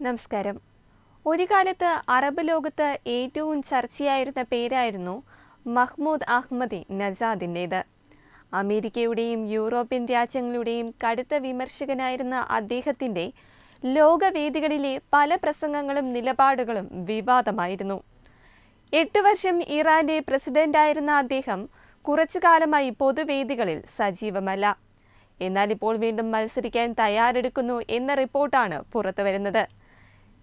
നമസ്കാരം. ഒരു കാലത്ത് അറബ് ലോകത്ത് ഏറ്റവും ചർച്ചയായിരുന്ന പേരായിരുന്നു മഹ്മൂദ് അഹ്മദി നജാദിൻ്റേത്. അമേരിക്കയുടെയും യൂറോപ്യൻ രാജ്യങ്ങളുടെയും കടുത്ത വിമർശകനായിരുന്ന അദ്ദേഹത്തിൻ്റെ ലോകവേദികളിലെ പല പ്രസംഗങ്ങളും നിലപാടുകളും വിവാദമായിരുന്നു. 8 വർഷം ഇറാന്റെ പ്രസിഡന്റായിരുന്ന അദ്ദേഹം കുറച്ചു കാലമായി പൊതുവേദികളിൽ സജീവമല്ല. എന്നാൽ ഇപ്പോൾ വീണ്ടും മത്സരിക്കാൻ തയ്യാറെടുക്കുന്നു എന്ന റിപ്പോർട്ടാണ് പുറത്തുവരുന്നത്.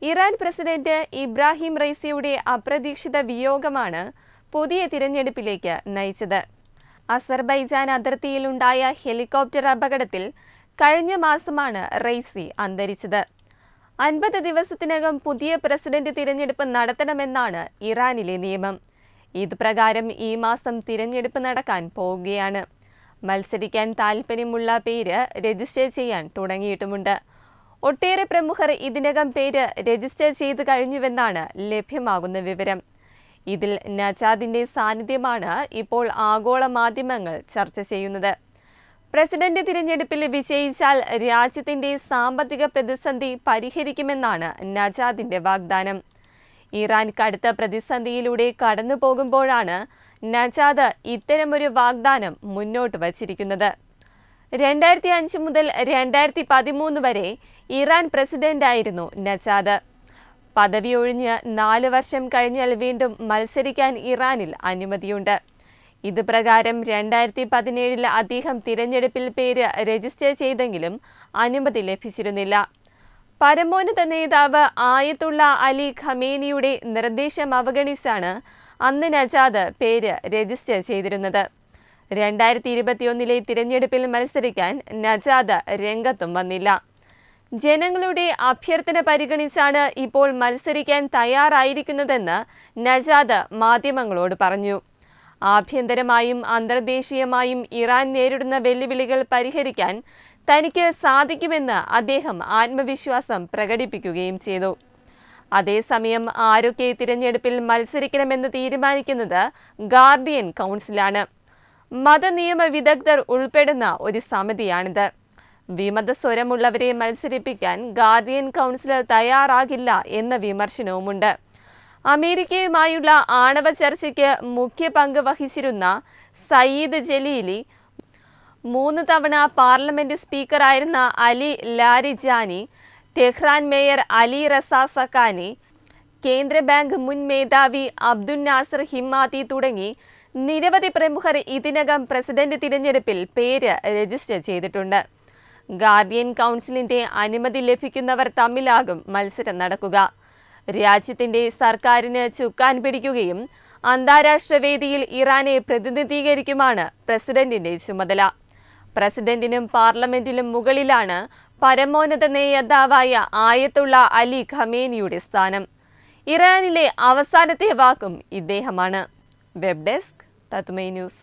ഇറാൻ പ്രസിഡന്റ് ഇബ്രാഹിം റൈസിയുടെ അപ്രതീക്ഷിത വിയോഗമാണ് പുതിയ തിരഞ്ഞെടുപ്പിലേക്ക് നയിച്ചത്. അസർബൈജാൻ അതിർത്തിയിലുണ്ടായ ഹെലികോപ്റ്റർ അപകടത്തിൽ കഴിഞ്ഞ മാസമാണ് റൈസി അന്തരിച്ചത്. 50 ദിവസത്തിനകം പുതിയ പ്രസിഡന്റ് തിരഞ്ഞെടുപ്പ് നടത്തണമെന്നാണ് ഇറാനിലെ നിയമം. ഇതുപ്രകാരം ഈ മാസം തിരഞ്ഞെടുപ്പ് നടക്കാൻ പോവുകയാണ്. മത്സരിക്കാൻ താൽപ്പര്യമുള്ള പേര് രജിസ്റ്റർ ചെയ്യാൻ തുടങ്ങിയിട്ടുമുണ്ട്. ഒട്ടേറെ പ്രമുഖർ ഇതിനകം പേര് രജിസ്റ്റർ ചെയ്തു കഴിഞ്ഞുവെന്നാണ് ലഭ്യമാകുന്ന വിവരം. ഇതിൽ നജാദിന്റെ സാന്നിധ്യമാണ് ഇപ്പോൾ ആഗോള മാധ്യമങ്ങൾ ചർച്ച ചെയ്യുന്നത്. പ്രസിഡന്റ് തിരഞ്ഞെടുപ്പിൽ വിജയിച്ചാൽ രാജ്യത്തിന്റെ സാമ്പത്തിക പ്രതിസന്ധി പരിഹരിക്കുമെന്നാണ് നജാദിന്റെ വാഗ്ദാനം. ഇറാൻ കടുത്ത പ്രതിസന്ധിയിലൂടെ കടന്നു പോകുമ്പോഴാണ് നജാദ് ഇത്തരമൊരു വാഗ്ദാനം മുന്നോട്ട് വച്ചിരിക്കുന്നത്. 2005 മുതൽ 2013 വരെ ഇറാൻ പ്രസിഡന്റായിരുന്നു നജാദ്. പദവി ഒഴിഞ്ഞ് 4 വർഷം കഴിഞ്ഞാൽ വീണ്ടും മത്സരിക്കാൻ ഇറാനിൽ അനുമതിയുണ്ട്. ഇത് പ്രകാരം 2017 അദ്ദേഹം തിരഞ്ഞെടുപ്പിൽ പേര് രജിസ്റ്റർ ചെയ്തെങ്കിലും അനുമതി ലഭിച്ചിരുന്നില്ല. പരമോന്നത നേതാവ് ആയത്തുള്ള അലി ഖമേനിയുടെ നിർദ്ദേശം അവഗണിച്ചാണ് അന്ന് നജാദ് പേര് രജിസ്റ്റർ ചെയ്തിരുന്നത്. 2021 തിരഞ്ഞെടുപ്പിൽ മത്സരിക്കാൻ നജാദ് രംഗത്തും വന്നില്ല. ജനങ്ങളുടെ അഭ്യർത്ഥന പരിഗണിച്ചാണ് ഇപ്പോൾ മത്സരിക്കാൻ തയ്യാറായിരിക്കുന്നതെന്ന് നജാദ് മാധ്യമങ്ങളോട് പറഞ്ഞു. ആഭ്യന്തരമായും അന്തർദേശീയമായും ഇറാൻ നേരിടുന്ന വെല്ലുവിളികൾ പരിഹരിക്കാൻ തനിക്ക് സാധിക്കുമെന്ന് അദ്ദേഹം ആത്മവിശ്വാസം പ്രകടിപ്പിക്കുകയും ചെയ്തു. അതേസമയം ആരൊക്കെ തിരഞ്ഞെടുപ്പിൽ മത്സരിക്കണമെന്ന് തീരുമാനിക്കുന്നത് ഗാർഡിയൻ കൗൺസിലാണ്. മതനിയമ വിദഗ്ധർ ഉൾപ്പെടുന്ന ഒരു സമിതിയാണിത്. വിമത സ്വരമുള്ളവരെ മത്സരിപ്പിക്കാൻ ഗാർഡിയൻ കൗൺസിൽ തയ്യാറാകില്ല എന്ന വിമർശനവുമുണ്ട്. അമേരിക്കയുമായുള്ള ആണവ ചർച്ചയ്ക്ക് മുഖ്യ പങ്ക് വഹിച്ചിരുന്ന സയ്യിദ് ജലീലി, 3 തവണ പാർലമെന്റ് സ്പീക്കറായിരുന്ന Ali Larijani, Tehran mayor Ali Reza Zakani, കേന്ദ്ര ബാങ്ക് മുൻ മേധാവി അബ്ദുൽ നാസർ ഹിമ്മാത്തി തുടങ്ങി നിരവധി പ്രമുഖർ ഇതിനകം പ്രസിഡന്റ് തിരഞ്ഞെടുപ്പിൽ പേര് രജിസ്റ്റർ ചെയ്തിട്ടുണ്ട്. ഗാർഡിയൻ കൗൺസിലിന്റെ അനുമതി ലഭിക്കുന്നവർ തമ്മിലാകും മത്സരം നടക്കുക. രാജ്യത്തിന്റെ സർക്കാരിന് ചുക്കാൻ പിടിക്കുകയും അന്താരാഷ്ട്ര വേദിയിൽ ഇറാനെ പ്രതിനിധീകരിക്കുമാണ് പ്രസിഡന്റിന്റെ ചുമതല. പ്രസിഡന്റിനും പാർലമെന്റിലും മുകളിലാണ് പരമോന്നത നേതാവായ ആയത്തുള്ള അലി ഖമേനിയുടെ സ്ഥാനം. ഇറാനിലെ അവസാനത്തെ വാക്കും ഇദ്ദേഹമാണ്. വെബ് ഡെസ്ക് തത്മൈ ന്യൂസ്.